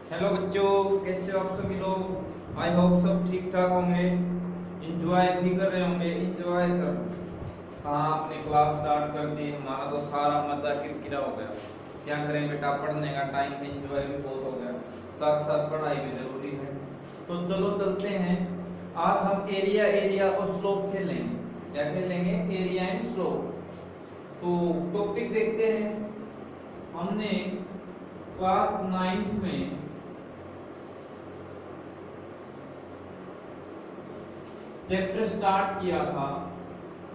Hello बच्चों, कैसे हो आप सभी लोग। आई होप सब ठीक ठाक होंगे, एंजॉय भी कर रहे होंगे। एंजॉय सर, हाँ आपने क्लास स्टार्ट कर दी, हमारा तो सारा मजा किरकिरा हो गया। क्या करें बेटा, पढ़ने का टाइम पे एंजॉय भी बहुत हो गया, साथ साथ पढ़ाई भी जरूरी है। तो चलो चलते हैं। आज हम एरिया एरिया और स्लोप खेलेंगे। क्या खेलेंगे? Area and slope. तो टॉपिक देखते हैं। हमने क्लास 9th में चैप्टर स्टार्ट किया था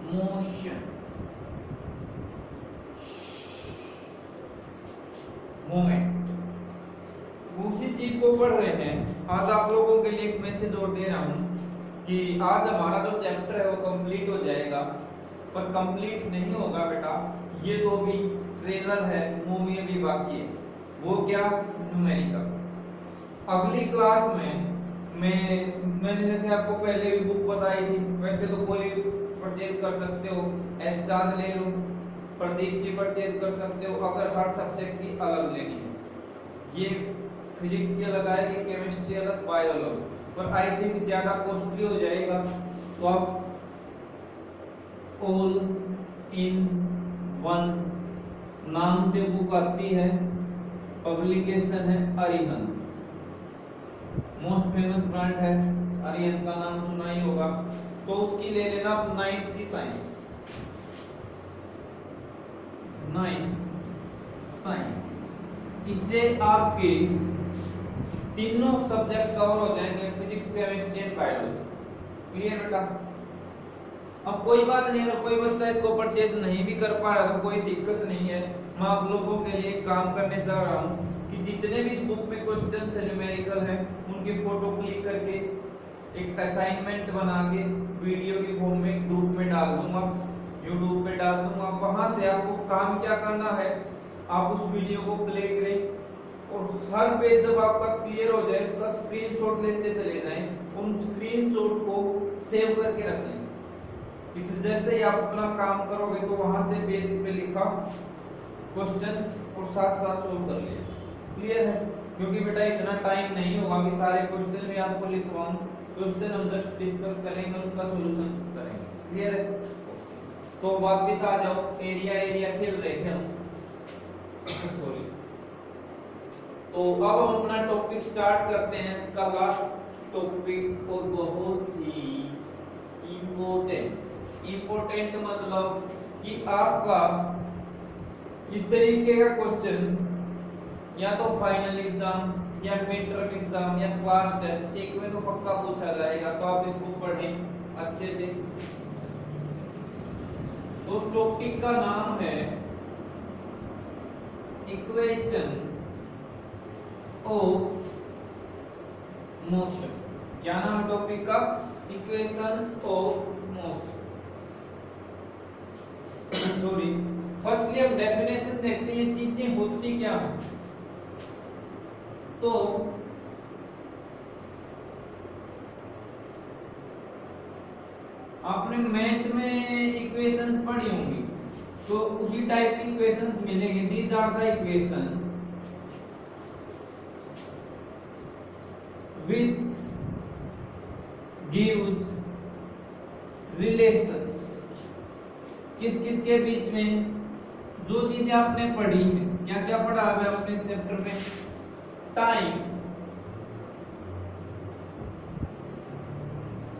मोशन, मोमेंट। उसी चीज को पढ़ रहे हैं। आज आप लोगों के लिए एक मैसेज और दे रहा हूं कि आज हमारा जो चैप्टर है वो कंप्लीट हो जाएगा, पर कंप्लीट नहीं होगा बेटा। ये तो भी ट्रेलर है, मूवी अभी बाकी है। वो क्या? न्यूमेरिकल। अगली क्लास में मैंने जैसे आपको पहले भी बुक बताई थी, वैसे तो कोई परचेज कर सकते हो। एस चांद ले लो, प्रदीप की परचेज कर सकते हो, अगर हर सब्जेक्ट की अलग लेनी है। ये फिजिक्स की अलग आएगी, केमिस्ट्री अलग, बायो अलग, पर आई थिंक ज्यादा कॉस्टली हो जाएगा। तो आप ऑल इन वन नाम से बुक आती है, पब्लिकेशन है अरिहंत, मोस्ट फेमस ब्रांड है अरिहंत का, नाम सुना ही होगा। तो उसकी ले लेना 9th की साइंस, 9th साइंस। इससे आपके तीनों सब्जेक्ट कवर हो जाएंगे, physics, chemistry and biology. Clear बेटा? अब कोई बात नहीं, अगर कोई बच्चा इसको परचेज नहीं भी कर पा रहा तो कोई दिक्कत नहीं है। मैं आप लोगों के लिए काम करने जा रहा हूँ कि जितने भी इस बुक में क्वेश्चन न्यूमेरिकल हैं उनकी फोटो क्लिक करके एक असाइनमेंट बना के वीडियो की फॉर्म में ग्रुप में डाल दूंगा, यूट्यूब पे डाल दूंगा। वहां से आपको काम क्या करना है, आप उस वीडियो को प्ले करें और हर पेज जब आपका क्लियर हो जाए उसका स्क्रीनशॉट लेते चले जाएं। उन स्क्रीनशॉट को सेव करके रख लें, फिर जैसे ही आप अपना काम करोगे तो वहां से पेज पे लिखा क्वेश्चन और साथ साथ सोल्व कर लिया। क्लियर है? क्योंकि बेटा इतना टाइम नहीं होगा कि सारे क्वेश्चन भी आपको लिखवाऊं। क्वेश्चन हम जस्ट डिस्कस करेंगे, उसका सॉल्यूशन करेंगे। क्लियर है? तो वापस आ जाओ, एरिया एरिया खेल रहे थे हम सॉरी। तो अब हम अपना टॉपिक स्टार्ट करते हैं। इसका लास्ट टॉपिक और बहुत ही इम्पोर्टेंट मतलब कि आपका इस तरीके का क्वेश्चन या तो फाइनल एग्जाम या मिड टर्म एग्जाम या क्लास टेस्ट एक में तो पक्का पूछा जाएगा। तो आप इसको पढ़ें अच्छे से। तो उस टॉपिक का नाम है इक्वेशन ऑफ मोशन। क्या नाम है टॉपिक का? Equations of motion. Sorry, firstly हम डेफिनेशन देखते हैं ये चीजें होती क्या है। तो आपने मैथ में इक्वेशंस पढ़ी होंगी, तो उसी टाइप की इक्वेशंस मिलेंगे। These are the equations which gives relations। किस किस के बीच में? जो चीजें आपने पढ़ी है, क्या क्या पढ़ा है आपने चैप्टर में? टाइम,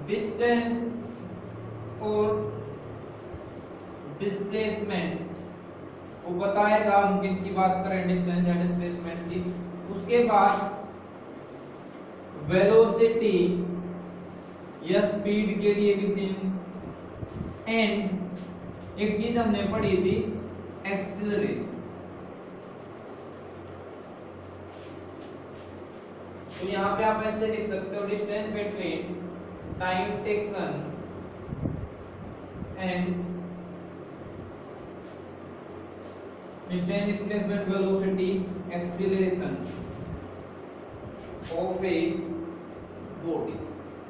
डिस्टेंस और डिस्प्लेसमेंट। वो बताएगा हम किसकी बात करें, डिस्टेंस या डिस्प्लेसमेंट की। उसके बाद वेलोसिटी या स्पीड के लिए भी सेम। एंड एक चीज हमने पढ़ी थी एक्सीलरेशन। तो यहाँ पे आप ऐसे लिख सकते हो, distance between time taken and distance, displacement, velocity, acceleration of a body.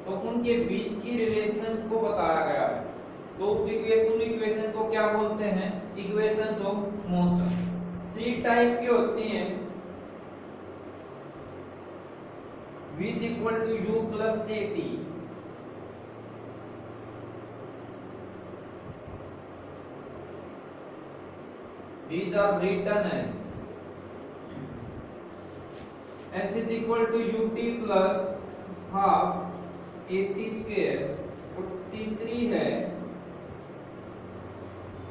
तो उनके बीच की रिलेशंस को बताया गया है। तो उस इक्वेशन को क्या बोलते हैं? Equations of motion. 3 टाइप की होती हैं। v is equal to u plus at. These are written as s is equal to ut plus half at square, और तीसरी है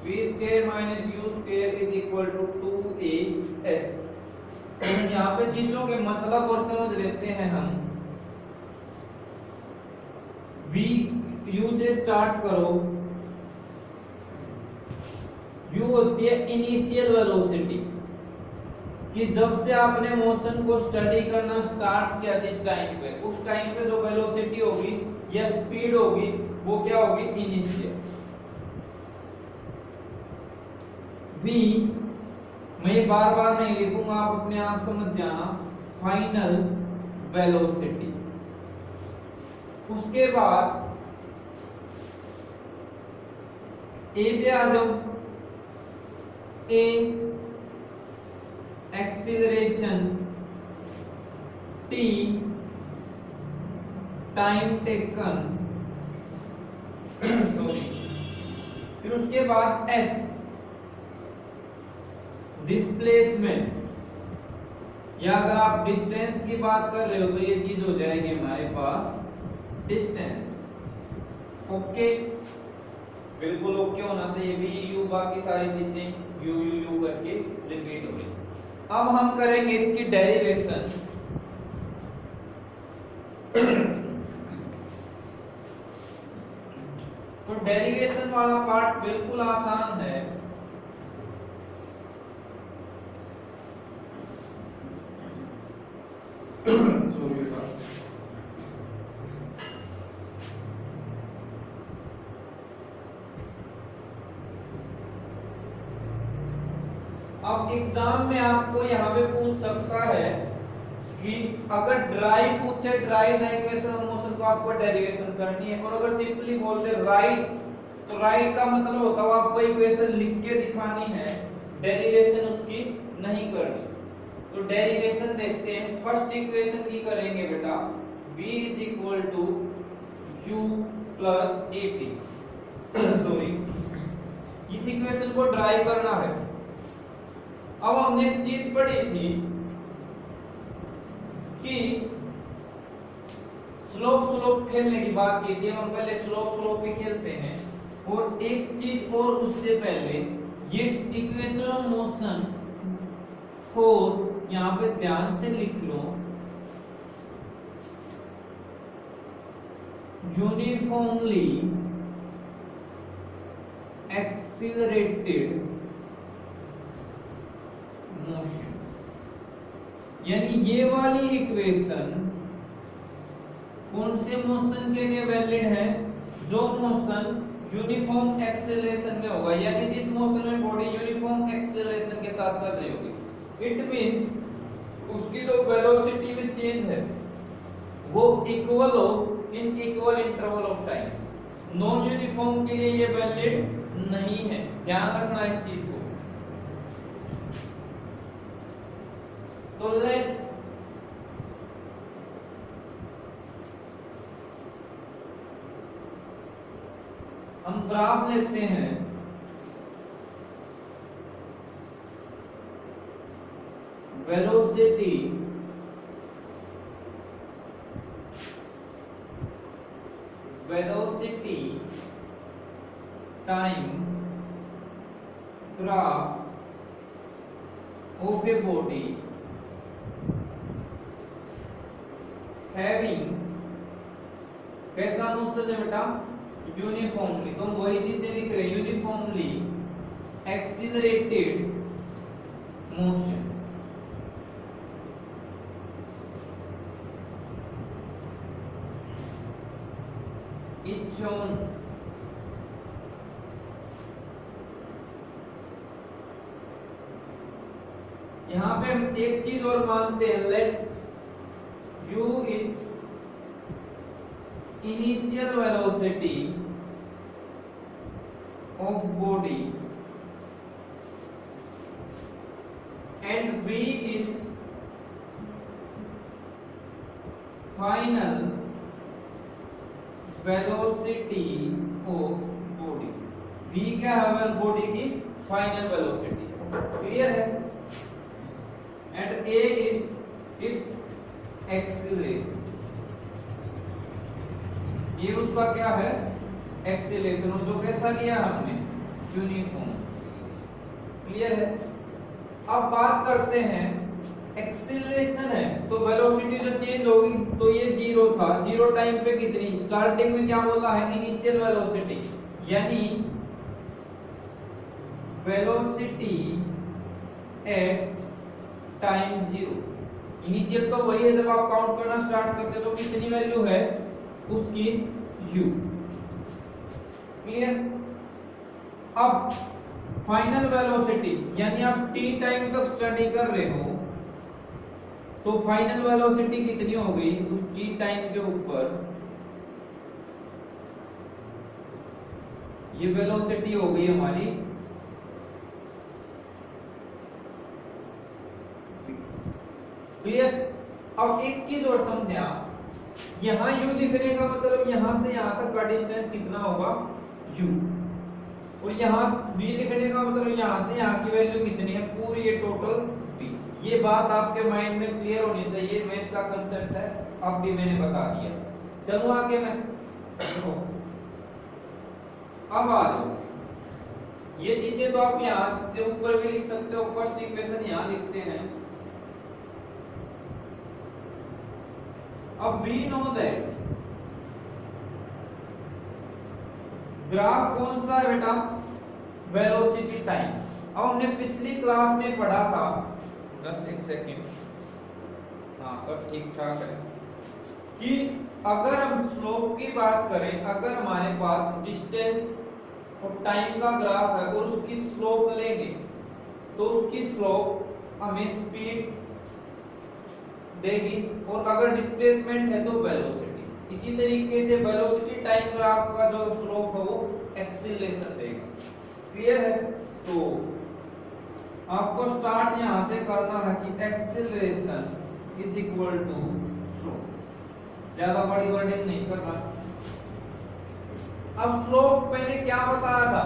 v square minus u square is equal to 2as. यहाँ पे चीजों के मतलब और समझ लेते हैं हम। v u से स्टार्ट करो, u होती है इनिशियल वेलोसिटी, कि जब से आपने मोशन को स्टडी करना स्टार्ट किया जिस टाइम पे, उस टाइम पे जो वेलोसिटी होगी या स्पीड होगी वो क्या होगी, इनिशियल। v मैं ये बार बार नहीं लिखूंगा, आप अपने आप समझ जाना, फाइनल वेलोसिटी। उसके बाद a पे आ जाओ, a acceleration, t time taken, sorry, फिर उसके बाद s डिस्प्लेसमेंट, या अगर आप डिस्टेंस की बात कर रहे हो तो ये चीज हो जाएगी हमारे पास डिस्टेंस। ओके, बिल्कुल ओके होना चाहिए, v u बाकी सारी चीजें u u u करके रिपीट हो रही। अब हम करेंगे इसकी डेरिवेशन। तो डेरिवेशन वाला पार्ट बिल्कुल आसान है। अब एग्जाम में आपको यहाँ पे पूछ सकता है कि अगर ड्राइव पूछे, drive the equation of motion, तो आपको डेरिवेशन करनी है। और अगर सिंपली बोलते राइट, तो राइट का मतलब होता है आपको इक्वेशन लिख के दिखानी है, डेरिवेशन उसकी नहीं करनी। तो डेरिवेशन देखते हैं। फर्स्ट इक्वेशन की करेंगे बेटा, v is equal to u plus at, sorry, इस इक्वेशन को ड्राइव करना है। अब हमने एक चीज पढ़ी थी कि स्लोप खेलने की बात की थी, हम पहले स्लोप पे खेलते हैं। और एक चीज और उससे पहले, ये इक्वेशन ऑफ मोशन 4 यहां पे ध्यान से लिख लो, यूनिफॉर्मली एक्सीलरेटेड मोशन, यानी ये वाली इक्वेशन कौन से मोशन के लिए वैलिड है, जो मोशन यूनिफॉर्म एक्सेलरेशन में होगा, यानी जिस मोशन में बॉडी यूनिफॉर्म एक्सेलरेशन के साथ चल रही होगी। इट मींस उसकी जो वेलोसिटी में चेंज है वो इक्वल हो in equal interval of time. Non uniform के लिए ये वैलिड नहीं है, ध्यान रखना इस चीज को। तो लेट हम ग्राफ लेते हैं। Velocity time graph of a body having, कैसा मोशन है बेटा, यूनिफॉर्मली। तो वही चीजें लिख रहे हैं, uniformly accelerated motion. Is shown यहां पे हम एक चीज और मानते हैं, let u is initial velocity of body and v is final velocity of body. v क्या है? बॉडी की फाइनल वेलोसिटी। क्लियर है? And a is its acceleration. ये उसका क्या है? एक्सीलरेशन। और जो कैसा लिया हमने? यूनिफॉर्म। क्लियर है? अब बात करते हैं, एक्सीलरेशन है तो वेलोसिटी जो चेंज होगी, तो ये जीरो था, जीरो टाइम पे कितनी? स्टार्टिंग में क्या बोला है? इनिशियल वेलोसिटी, यानी velocity at time zero. Initial तो वही है जब आप काउंट करना स्टार्ट करते तो कितनी वैल्यू है उसकी? u। क्लियर? अब फाइनल वेलोसिटी, यानी आप t टाइम तक स्टडी कर रहे हो तो फाइनल वेलोसिटी कितनी हो गई उस t टाइम के ऊपर? ये वेलोसिटी हो गई हमारी क्लियर? अब एक चीज और समझे आप, यहां u लिखने का मतलब यहां से यहां तक का डिस्टेंस कितना होगा? u। और यहाँ v लिखने का मतलब यहाँ से यहाँ की वैल्यू कितनी है? पूरी ये टोटल v। ये बात आपके माइंड में क्लियर होनी चाहिए, मैथ का कांसेप्ट है, अब भी मैंने बता दिया। चलो आगे मैं अब आ जाओ। ये चीजें तो आप यहाँ से ऊपर भी लिख सकते हो, फर्स्ट इक्वेशन यहाँ लिखते हैं। अब we know that ग्राफ कौन सा है बेटा? Velocity time. अब हमने पिछली क्लास में पढ़ा था, जस्ट एक सेकेंड, हाँ सब ठीक ठाक है, कि अगर हम स्लोप की बात करें, अगर हमारे पास डिस्टेंस और टाइम का ग्राफ है और उसकी स्लोप लेंगे तो उसकी स्लोप हमें स्पीड देगी, और अगर डिस्प्लेसमेंट है तो वेलोसिटी। इसी तरीके से वेलोसिटी टाइम ग्राफ का जो स्लोप है वो एक्सीलरेशन देगा। क्लियर है? तो आपको स्टार्ट यहां से करना है कि acceleration is equal to slope. ज्यादा बड़ी वर्डिंग नहीं करना। अब स्लोप मैंने क्या बताया था?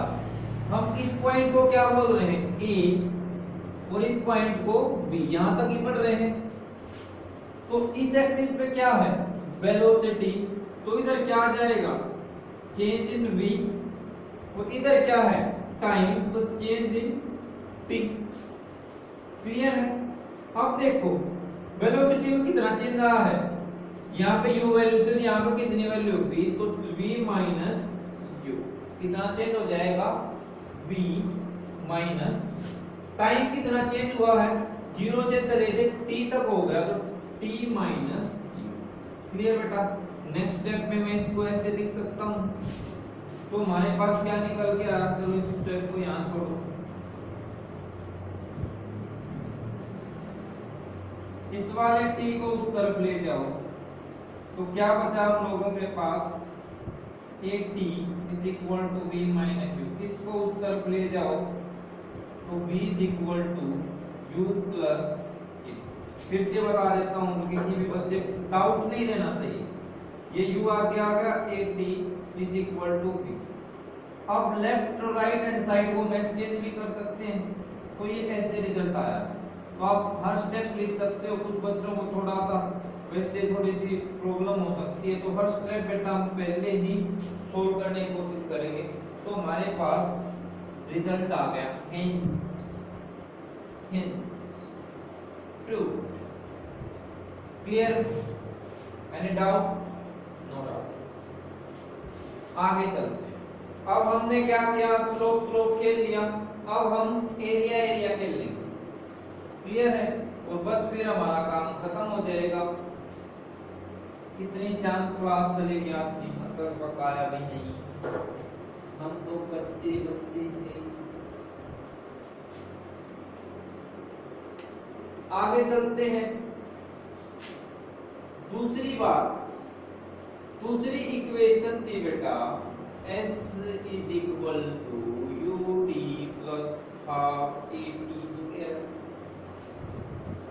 हम इस पॉइंट को क्या बोल रहे हैं? a, और इस पॉइंट को b। यहां तक ही पढ़ रहे हैं। तो इस एक्सिस पे क्या है? वेलोसिटी। तो इधर क्या आ जाएगा? Change in v। और इधर क्या है? टाइम। तो चेंज इन t। क्लियर है? अब देखो वेलोसिटी में कितना चेंज आया है? यहाँ पे u वैल्यू थी, यहाँ पे कितनी वैल्यू होगी? तो v माइनस u। कितना चेंज हो जाएगा? v माइनस टाइम कितना चेंज हुआ है? 0 से चले थे t तक हो गया, तो t माइनस 0। क्लियर बेटा? नेक्स्ट स्टेप में मैं इसको ऐसे लिख सकता हूँ। तो हमारे पास क्या निकल के आया? चलो इस स्टेप को यहाँ छोड़ो। इस वाले t को उस तरफ ले जाओ तो क्या बचा हम लोगों के पास? at is equal to v minus u। इसको उस तरफ ले जाओ तो v is equal to u plus. फिर से बता देता हूँ तो किसी भी बच्चे को डाउट नहीं रहना चाहिए। ये u आगे आ गया, at is equal to v। अब लेफ्ट और राइट हैंड साइड को हम एक्सचेंज भी कर सकते हैं, तो ये ऐसे रिजल्ट आया। तो आप हर स्टेप लिख सकते हो। कुछ बच्चों को थोड़ा सा वैसे थोड़ी सी प्रॉब्लम हो सकती है, तो हर स्टेप बेटा हम पहले ही सोल्व करने की कोशिश करेंगे। तो हमारे पास रिजल्ट आ गया, hence true. Clear? Any doubt? No doubt. आगे चलते हैं। अब हमने क्या किया? स्लोप खेल लिया। अब हम एरिया खेल लेंगे। क्लियर है? और बस फिर हमारा काम खत्म हो जाएगा। कितनी शांत क्लास चलेगी आज की, असर पकाया भी नहीं, हम तो बच्चे हैं। आगे चलते हैं। दूसरी बात, दूसरी इक्वेशन थी बेटा s is equal to ut plus half at square.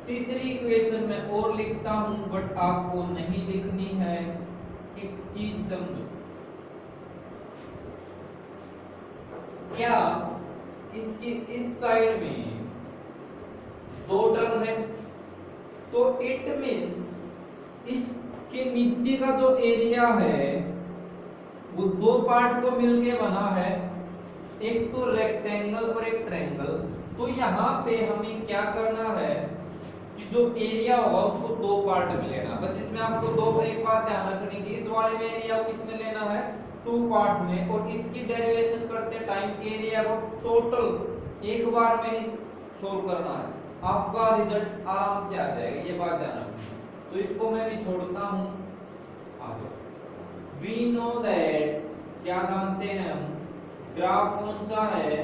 तीसरी इक्वेशन में और लिखता हूं, बट आपको नहीं लिखनी है। एक चीज समझो, क्या इसकी इस साइड में दो टर्म है, तो इट मींस इसके नीचे का जो एरिया है वो दो पार्ट को मिलके बना है, एक तो रेक्टेंगल और एक ट्रायंगल। तो यहाँ पे हमें क्या करना है कि जो एरिया होगा उसको दो पार्ट में लेना। बस इसमें आपको दो एक बात ध्यान रखनी कि इस वाले में एरिया को किसमें लेना है, टू पार्ट्स में, और इसकी डेरिवेशन करते टाइम एरिया को टोटल एक बार में ही सोल्व करना है। आपका रिजल्ट आराम से आ जाएगा, ये बात ध्यान रखना। तो इसको मैं भी छोड़ता हूं। आगे वी नो दैट, क्या जानते हैं हम, ग्राफ कौन सा है,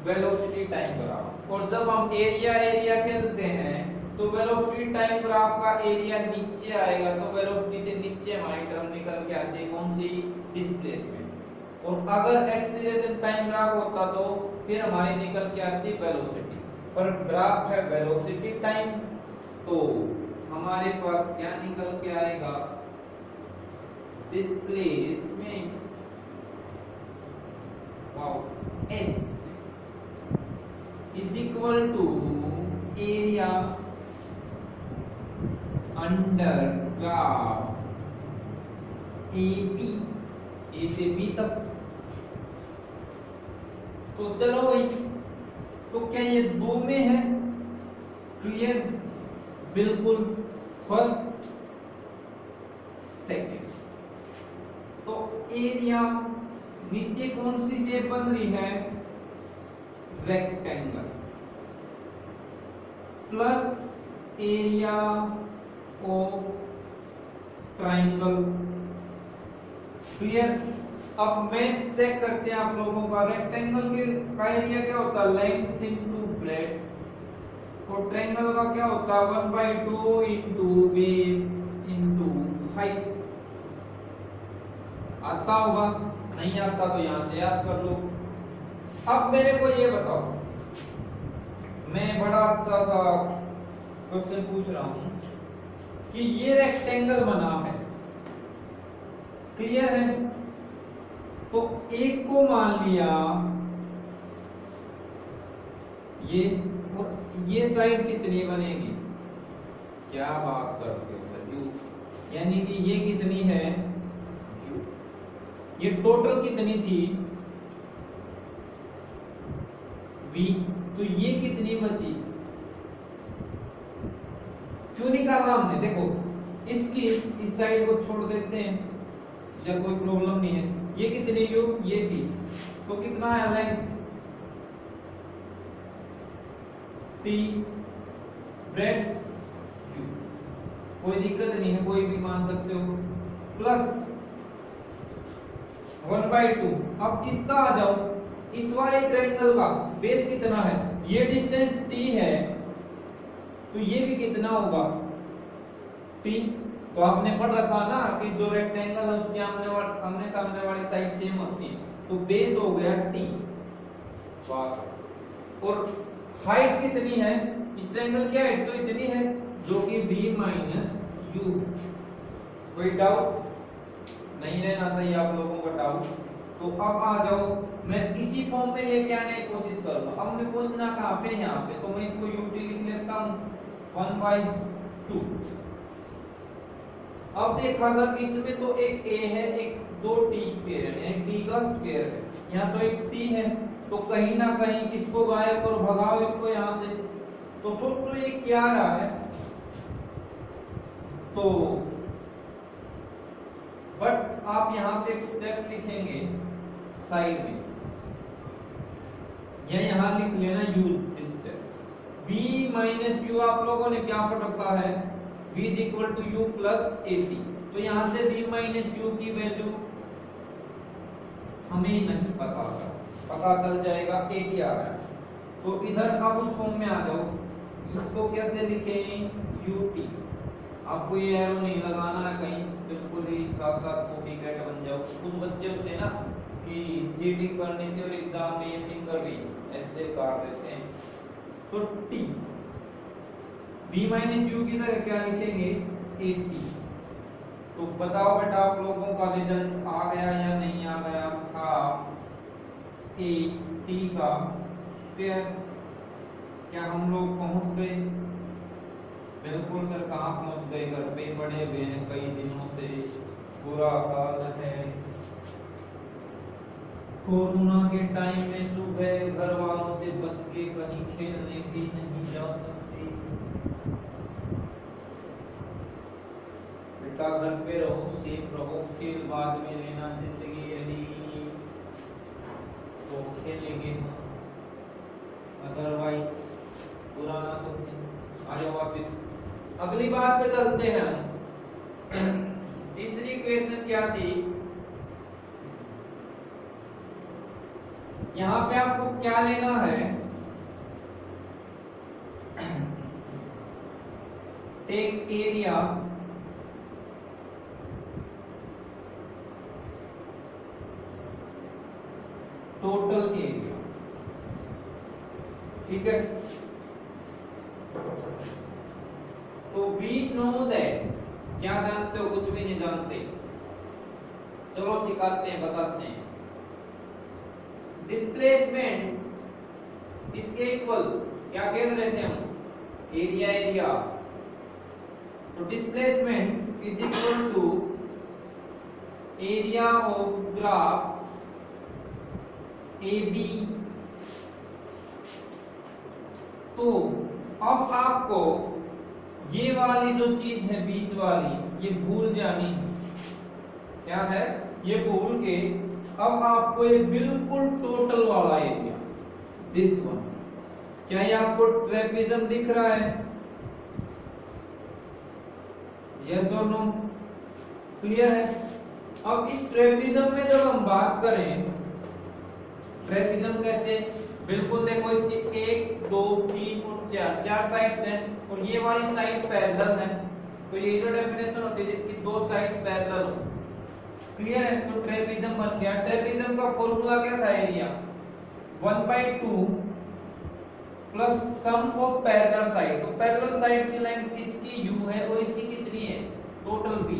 वेलोसिटी टाइम ग्राफ। और जब हम एरिया खेलते हैं तो वेलोसिटी टाइम ग्राफ का एरिया नीचे आएगा, तो वेलोसिटी से नीचे हमारी टर्म निकल के आती है कौन सी, डिस्प्लेसमेंट। और अगर एक्सीलरेशन टाइम ग्राफ होता तो फिर हमारी निकल के आती वेलोसिटी, पर ग्राफ है वेलोसिटी टाइम, तो हमारे पास क्या निकल के आएगा, displacement S is equal to area under graph AB, A से B तक। तो चलो भाई, तो क्या ये दो में है, क्लियर, बिल्कुल, फर्स्ट सेकंड। तो एरिया नीचे कौन सी शेप बन रही है, rectangle, plus area of triangle, clear. अब मैं चेक करते हैं आप लोगों का, रेक्टेंगल का एरिया क्या होता है, लेंथ इनटू ब्रेड्थ, और ट्रायंगल का क्या होता है, 1/2 इनटू बेस इनटू हाइट। आता होगा, नहीं आता तो यहां से याद कर लो। अब मेरे को ये बताओ, मैं बड़ा अच्छा सा क्वेश्चन पूछ रहा हूं कि ये रेक्टेंगल बना है, क्लियर है, तो एक को मान लिया ये, और ये साइड कितनी बनेगी, क्या बात करते हो, यू, यानी कि ये कितनी है, ये टोटल कितनी थी, V, तो ये कितनी बची, क्यों निकालना हमने, देखो इसकी इस साइड को छोड़ देते हैं या कोई प्रॉब्लम नहीं है, ये कितनी U, ये थी, तो कितना है लेंथ T, ब्रेड्थ Q, कोई दिक्कत नहीं है, कोई भी मान सकते हो, प्लस 1/2। अब इसका आ जाओ, इस वाले ट्रायंगल का बेस कितना है, ये डिस्टेंस T है, तो ये भी कितना होगा, T। तो आपने पढ़ रखा ना कि जो रेक्टेंगल है उसके आमने सामने वाली साइड सेम होती है, तो बेस हो गया T, और हाइट कितनी है, इस ट्रायंगल की हाइट तो इतनी है, जो कि V - U। कोई डाउट नहीं रहना चाहिए आप लोगों का डाउट। तो अब आ जाओ, मैं इसी फॉर्म में लेके आने की कोशिश करूंगा। अब मैं पहुंचना कहां पे, यहाँ पे, तो मैं इसको UT लिख लेता हूं 1/2। अब देखा सर, इसमें तो एक A है, एक 2T स्क्वायर है, यानी T का स्क्वायर है, यहाँ तो एक T है, तो कहीं ना कहीं इसको गायब करो, भगाओ इसको यहाँ से, तो सोचो ये क्या रहा है, तो बट आप यहाँ पे एक स्टेप लिखेंगे साइड में, या यहाँ लिख लेना use this step, V - U आप लोगों ने क्या पढ़ रखा है, V = U + AT। तो यहाँ से V - U की वैल्यू हमें नहीं पता चल जाएगा, AT आ रहा है। तो इधर अब उस फॉर्म में आ जाओ, इसको कैसे लिखें, UT। आपको ये एरो नहीं लगाना है कहीं, बिल्कुल ही साथ साथ कॉपी कैट बन जाओ। कुछ बच्चे होते हैं ना कि चीटिंग करनी थी और एग्जाम में ये फिंगर भी ऐसे काट देते हैं, तो T v माइनस यू की जगह क्या लिखेंगे 80। तो बताओ बेटा आप लोगों का रिजल्ट आ गया या नहीं आ गया? हाफ 80 का स्क्वायर। क्या हम लोग पहुंच गए? बिल्कुल सर, कहाँ पहुंच गए? घर पे पड़े हुए हैं कई दिनों से, बुरा हाल है। कोरोना के टाइम में सुबह घर वालों से बच के कहीं खेलने भी नहीं जा सकते। बेटा घर पे रहो, सेफ रहो, खेल बाद में लेना, जिंदगी यही तो खेलेंगे हम, अदरवाइज बुरा ना सोचें। आ जाओ वापिस अगली बात पे चलते हैं हम। तीसरी क्वेश्चन क्या थी? यहां पे आपको क्या लेना है? टेक एरिया टोटल एरिया, ठीक है। तो वी नो दैट, क्या जानते हो? कुछ भी नहीं जानते। चलो सिखाते हैं, बताते हैं। डिस्प्लेसमेंट इसके इक्वल क्या कह रहे थे हम? Area area. तो displacement is equal to area of graph A B. तो अब आपको ये वाली जो चीज है बीच वाली, ये भूल जानी है। क्या है? ये भूल के अब आपको ये बिल्कुल टोटल वाला एरिया, दिस वन, क्या ये आपको ट्रेपेजियम दिख रहा है? यस और नो? क्लियर है? अब इस ट्रेपेजियम में जब हम बात करें, ट्रेपेजियम कैसे? बिल्कुल देखो, इसकी 1 2 3 और 4 साइड्स हैं और ये वाली साइड पैरेलल है। तो ये जो डेफिनेशन होती है जिसकी दो साइड्स पैरेलल हो। क्लियर है? तो ट्रेपेजियम बन गया। ट्रेपेजियम का फॉर्मूला क्या था? Area 1/2 plus sum of parallel side. तो पैरेलल साइड की लेंथ इसकी u है और इसकी कितनी है? टोटल b,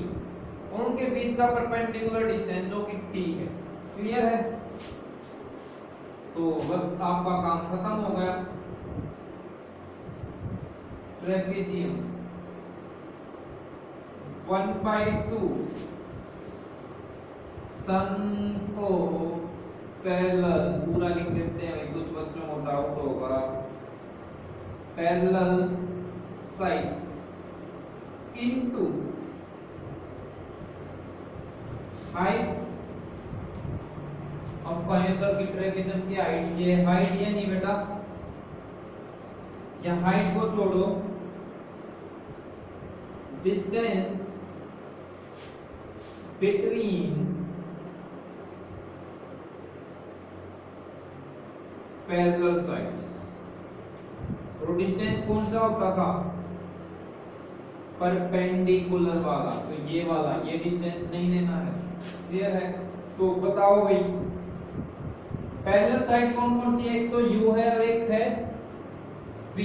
और उनके बीच का परपेंडिकुलर डिस्टेंस जो कि t है। क्लियर है? तो बस आपका काम खत्म हो गया। ट्रेपेजियम 1/2 सम ऑफ पैरेलल, पूरा लिख देते हैं, कुछ बच्चों को डाउट होगा। Parallel sides into height. अब कहें सर कि ट्रेपेजियम की हाइट ये हाइट है नहीं बेटा, या हाइट को छोड़ो, डिस्टेंस बिटवीन पैरेलल साइड्स। और डिस्टेंस कौन सा होता था? परपेंडिकुलर वाला। तो ये वाला, ये डिस्टेंस नहीं लेना है। क्लियर है? तो बताओ भाई, पैरेलल साइड कौन कौन सी है? एक तो u है और एक है v।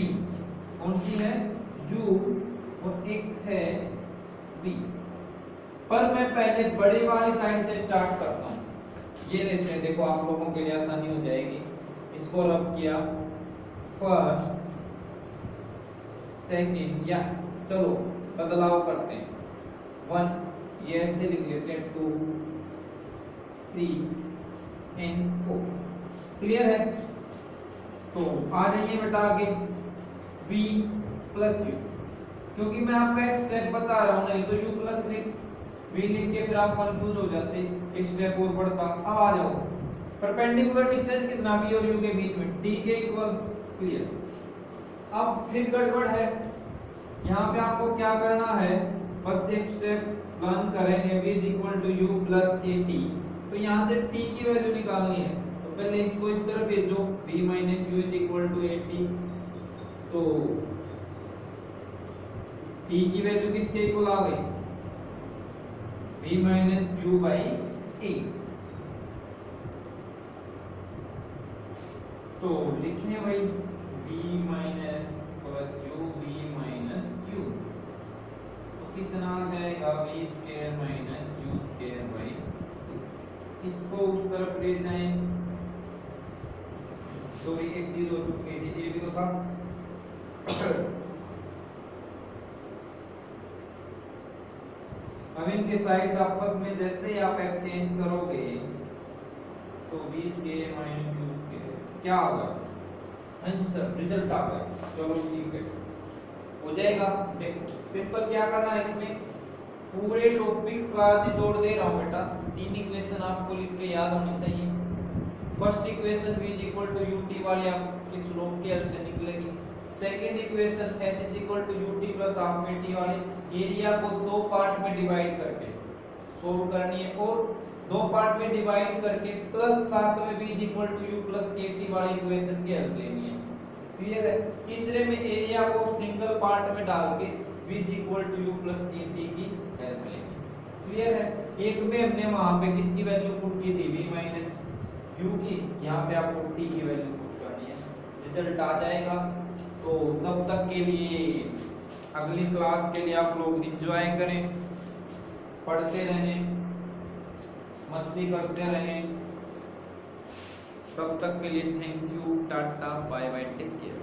कौन सी है? u और एक है v। पर मैं पहले बड़े वाली साइड से स्टार्ट करता हूं। ये लेते हैं, देखो आप लोगों के लिए आसानी हो जाएगी। इसको रब किया, फर्स्ट सेकंड, या चलो बदलाव करते हैं। 1 ये ऐसे लिख लेते हैं, 2 3 एंड 4। क्लियर है? तो आ जाइए बेटा आगे, v प्लस u, क्योंकि मैं आपका एक स्टेप बता रहा हूं, नहीं तो u प्लस v लिख के फिर आप कंफ्यूज हो जाते, एक स्टेप और बढ़ता। अब आ जाओ, परपेंडिकुलर डिस्टेंस कितना v और u के बीच में? t के इक्वल। क्लियर? अब फिर गड़बड़ है, यहाँ पे आपको क्या करना है? बस एक स्टेप लर्न करेंगे, v is equal to u plus at। तो यहाँ से t की वैल्यू निकालनी है, तो पहले इसको इस तरफ भेजो, v minus u is equal to at। तो t की वैल्यू किसके इक्वल आ गई? v minus u by a। तो लिखें भाई v minus plus u, v minus अब इनके साइड्स आपस में जैसे आप एक्सचेंज करोगे तो 20k माइनस 20k क्या होगा आंसर रिजल्ट आ गया। चलो ठीक है हो जाएगा। देखो सिंपल क्या करना है इसमें पूरे टॉपिक का निचोड़ दे रहा हूं बेटा। तीन इक्वेशन आपको लिख के याद होनी चाहिए। First equation v is equal to ut वाली आपकी स्लोप की हेल्प से निकलेगी। Second equation s is equal to ut plus half t वाली एरिया को दो पार्ट में डिवाइड करके सोल्व करनी है और दो पार्ट में डिवाइड करके प्लस साथ में v is equal to u plus at वाली इक्वेशन की हेल्प लेनी है। क्लियर है। तीसरे में एरिया को सिंगल पार्ट में डाल के v is equal to u plus at की हेल्प लेनी है। क्लियर है। एक में हमने वहां पे किसकी वैल्यू पुट की थी v माइनस u की, यहाँ पे आपको t की वैल्यू पुट करनी है। रिजल्ट आ जाएगा। तो तब तक के लिए अगली क्लास के लिए आप लोग एंजॉय करें, पढ़ते रहें, मस्ती करते रहें। तब तक के लिए thank you, tata, bye bye, take care.